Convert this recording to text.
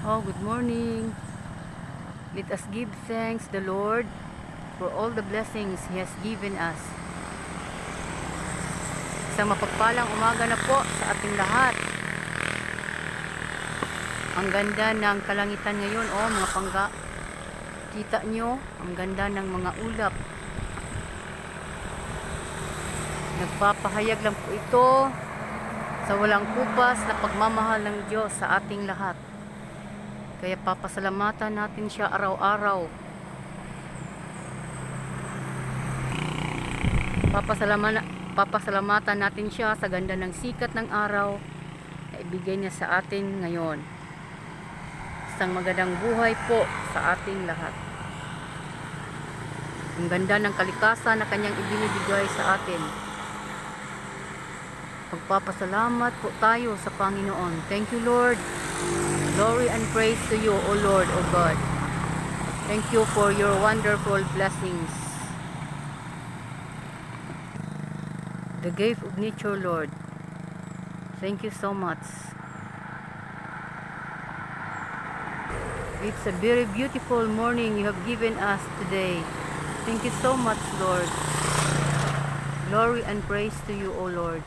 Oh, good morning. Let us give thanks the Lord for all the blessings He has given us. Isang mapagpalang umaga na po sa ating lahat. Ang ganda ng kalangitan ngayon, oh mga pangga. Kita nyo, ang ganda ng mga ulap. Nagpapahayag lang po ito sa walang kupas na pagmamahal ng Diyos sa ating lahat. Kaya papasalamatan natin siya araw-araw. Papasalamatan natin siya sa ganda ng sikat ng araw na ibigay niya sa atin ngayon. Isang magandang buhay po sa ating lahat. Ang ganda ng kalikasan na kanyang ibinibigay sa atin. Pagpapasalamat po tayo sa Panginoon. Thank you, Lord. Glory and praise to you, O Lord, O God. Thank you for your wonderful blessings. The gift of nature, Lord. Thank you so much. It's a very beautiful morning you have given us today. Thank you so much, Lord. Glory and praise to you, O Lord.